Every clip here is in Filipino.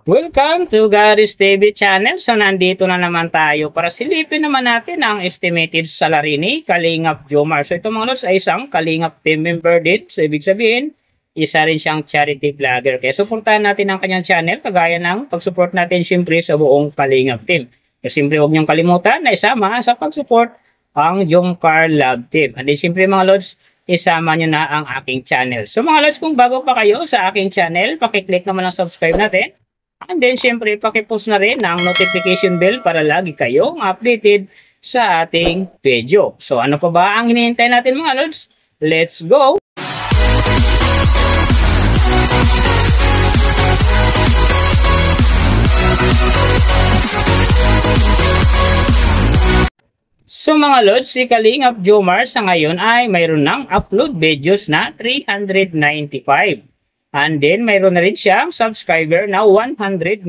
Welcome to Gary's TV channel. So nandito na naman tayo para silipin naman natin ang estimated salary ni Kalingap Jomar. So ito mga lods ay isang Kalingap team member din. So ibig sabihin, isa rin siyang charity vlogger. Kaya supportahan natin ang kanyang channel kagaya ng pag-support natin siyempre sa buong Kalingap team. Kaya siyempre huwag niyong kalimutan na isama sa pag-support ang Jomcar Love Team. And then siyempre mga lods, isama nyo na ang aking channel. So mga lods, kung bago pa kayo sa aking channel, pakiclick naman ang subscribe natin. And then, syempre, pakipost na rin ang notification bell para lagi kayong updated sa ating video. So, ano pa ba ang hinihintay natin mga lods? Let's go! So, mga lods, si Kalingap Jomar sa ngayon ay mayroon ng upload videos na 395. And then, mayroon na rin siyang subscriber na 195,000.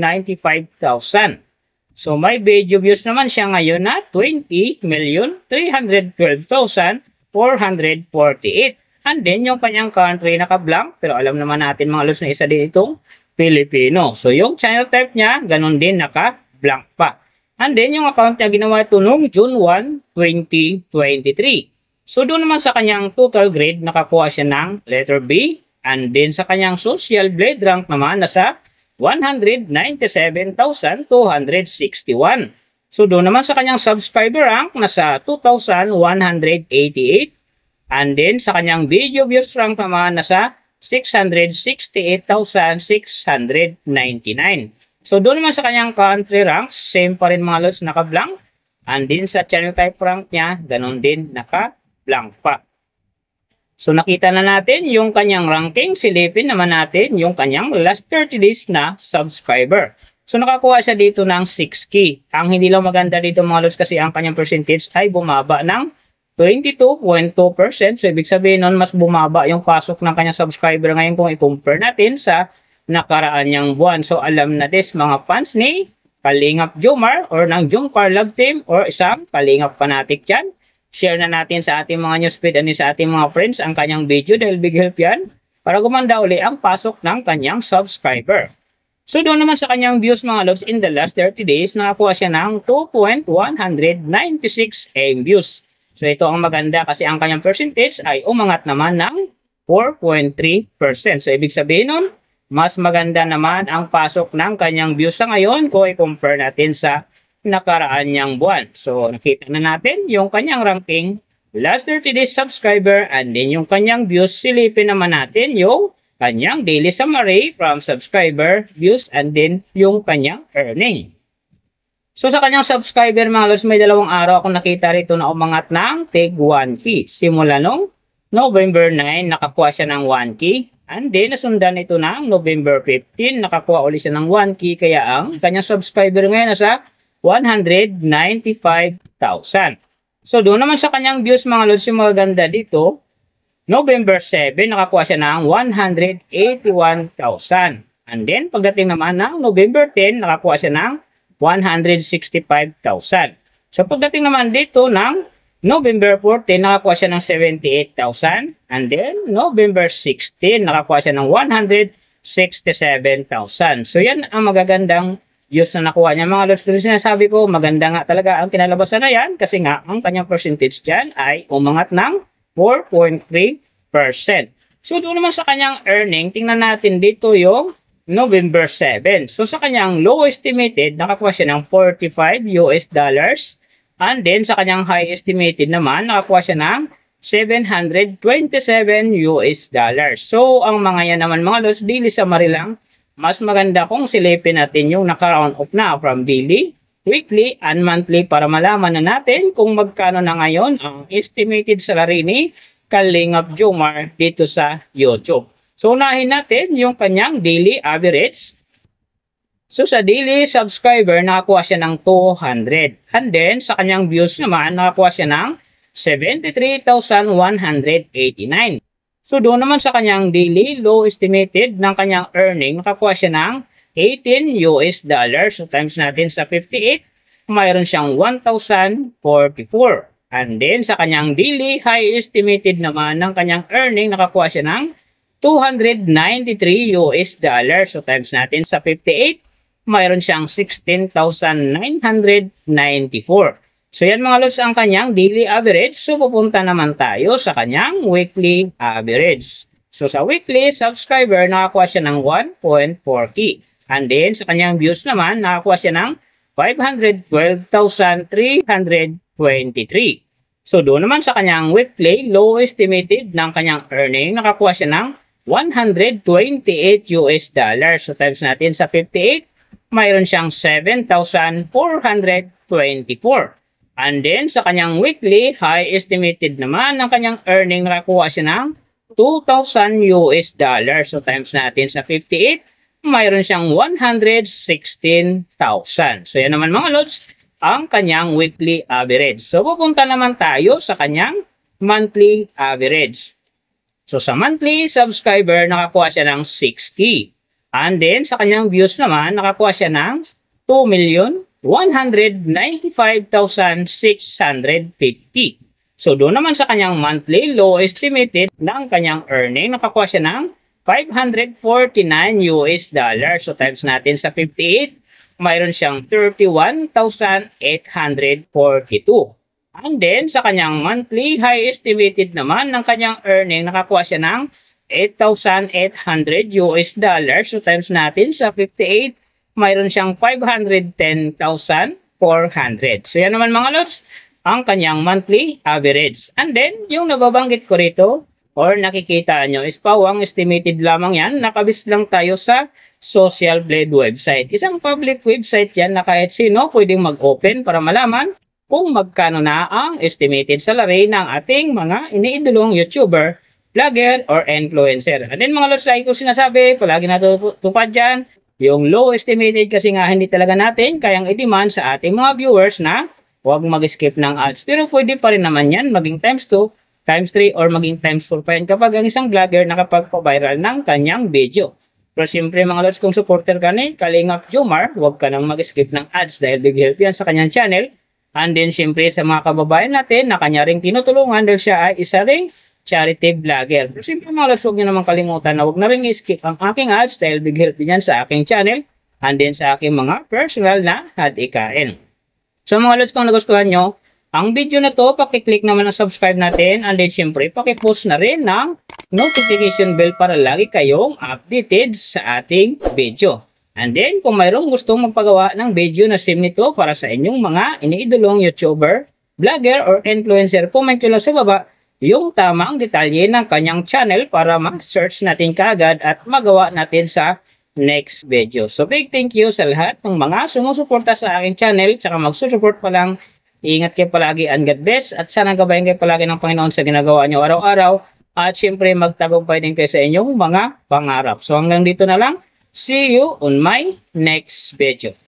So, may video views naman siya ngayon na 20,312,448. And then, yung kanyang country naka-blank. Pero alam naman natin mga lods na isa din itong Filipino. So, yung channel type niya, ganun din naka-blank pa. And then, yung account niya ginawa ito noong June 1, 2023. So, doon naman sa kanyang total grade, nakakuha siya ng letter B. And then sa kanyang social blade rank naman nasa 197,261. So doon naman sa kanyang subscriber rank nasa 2,188. And then sa kanyang video views rank naman nasa 668,699. So doon naman sa kanyang country rank, same pa rin mga lods, naka-blank. And then sa channel type rank niya, ganun din naka-blank pa. So nakita na natin yung kanyang ranking, silipin naman natin yung kanyang last 30 days na subscriber. So nakakuha siya dito ng 6K. Ang hindi lang maganda dito mga lods kasi ang kanyang percentage ay bumaba ng 22.2%. So ibig sabihin nun mas bumaba yung pasok ng kanyang subscriber ngayon kung i-compare natin sa nakaraan niyang buwan. So alam na this mga fans ni Kalingap Jomar or ng Jomcar Love Team or isang Kalingap fanatic dyan. Share na natin sa ating mga newsfeed and sa ating mga friends ang kanyang video dahil big help yan para gumanda uli ang pasok ng kanyang subscriber. So doon naman sa kanyang views mga loves in the last 30 days, nakakuha siya ng 2.196 AM views. So ito ang maganda kasi ang kanyang percentage ay umangat naman ng 4.3%. So ibig sabihin nun, mas maganda naman ang pasok ng kanyang views sa ngayon kung i-compare natin sa nakaraan niyang buwan. So, nakita na natin yung kanyang ranking, last 30 days subscriber, and then yung kanyang views. Silipin naman natin yung kanyang daily summary from subscriber, views, and then yung kanyang earning. So, sa kanyang subscriber mga lods, may 2 araw akong nakita rito na umangat ng tig 1K. Simula nung November 9, nakakuha siya ng 1K. And then, nasundan ito ng November 15, nakakuha ulit siya ng 1K. Kaya ang kanyang subscriber ngayon nasa 195,000. So, doon naman sa kanyang views mga lods, yung maganda dito, November 7, nakakuha siya ng 181,000. And then, pagdating naman ng November 10, nakakuha siya ng 165,000. So, pagdating naman dito ng November 14, nakakuha siya ng 78,000. And then, November 16, nakakuha siya ng 167,000. So, yan ang magagandang views na nakuha niya mga lods. Pero sinasabi ko, maganda nga talaga ang kinalabasan na yan kasi nga ang kanyang percentage dyan ay umangat ng 4.3%. So doon naman sa kanyang earning, tingnan natin dito yung November 7. So sa kanyang low estimated, nakakuha siya ng $45. And then sa kanyang high estimated naman, nakakuha siya ng $727. So ang mga yan naman mga lods, daily summary lang. Mas maganda kung silipin natin yung naka-round off na from daily, weekly, and monthly para malaman na natin kung magkano na ngayon ang estimated salary ni Kalingap Jomar dito sa YouTube. So, unahin natin yung kanyang daily average. So, sa daily subscriber, nakakuha siya ng 200. And then, sa kanyang views naman, nakakuha siya ng 73,189. So doon naman sa kanyang daily low estimated ng kanyang earning, nakakuha siya ng $18. So times natin sa 58, mayroon siyang 1,044. And then sa kanyang daily high estimated naman ng kanyang earning, nakakuha siya ng $293. So times natin sa 58, mayroon siyang 16,994. So yan mga lods ang kanyang daily average. So pupunta naman tayo sa kanyang weekly average. So sa weekly subscriber, nakakuha siya ng 1.4K. And then sa kanyang views naman, nakakuha siya ng 512,323. So doon naman sa kanyang weekly, low estimated ng kanyang earning, nakakuha siya ng $128. So times natin sa 58, mayroon siyang 7,424. And then, sa kanyang weekly, high estimated naman ng kanyang earning, nakakuha siya ng $2,000. So, times natin sa 58, mayroon siyang 116,000. So, yan naman mga lods, ang kanyang weekly average. So, pupunta naman tayo sa kanyang monthly average. So, sa monthly subscriber, nakakuha siya ng 6K. And then, sa kanyang views naman, nakakuha siya ng 2,195,650. So, doon naman sa kanyang monthly low estimated ng kanyang earning, nakakuha siya ng $549. So, times natin sa 58, mayroon siyang 31,842. And then, sa kanyang monthly high estimated naman ng kanyang earning, nakakuha siya ng $8,800. So, times natin sa 58, mayroon siyang 510,400. So, yan naman mga lods, ang kanyang monthly average. And then, yung nababanggit ko rito, or nakikita nyo, is pawang estimated lamang yan. Nakabis lang tayo sa Social Blade website. Isang public website yan na kahit sino pwedeng mag-open para malaman kung magkano na ang estimated salary ng ating mga iniidolong YouTuber, vlogger, or influencer. And then mga lods, like ko sinasabi, palagi natutupad dyan, yung low estimated kasi nga hindi talaga natin kayang i-demand sa ating mga viewers na huwag mag-skip ng ads. Pero pwede pa rin naman yan maging times 2, times 3, or maging times 4 pa yan kapag ang isang vlogger nakapagpa-viral ng kanyang video. Pero siyempre mga lods, kung supporter ka ni Kalingap Jomar, huwag ka nang mag-skip ng ads dahil big help yan sa kanyang channel. And then siyempre sa mga kababayan natin na kanya ring tinutulungan dahil siya ay isa ring charity vlogger. Pero simple mga lods, huwag nyo naman kalimutan na huwag na rin i-skip ang aking ads dahil big help din yan sa aking channel and then sa aking mga personal na hadikain. So mga lods, kung nagustuhan nyo ang video na to, pakiclick naman ang subscribe natin and then siyempre pakipost na rin ng notification bell para lagi kayong updated sa ating video. And then kung mayroong gustong magpagawa ng video na sim nito para sa inyong mga iniidolong YouTuber, vlogger, or influencer, comment nyo lang sa baba yung tamang detalye ng kanyang channel para ma-search natin kaagad at magawa natin sa next video. So big thank you sa lahat ng mga sumusuporta sa aking channel, tsaka magsusupport pa lang. Ingat kayo palagi and God bless at sana gabayan kayo palagi ng Panginoon sa ginagawa nyo araw-araw at syempre magtagumpay din kayo sa inyong mga pangarap. So hanggang dito na lang. See you on my next video.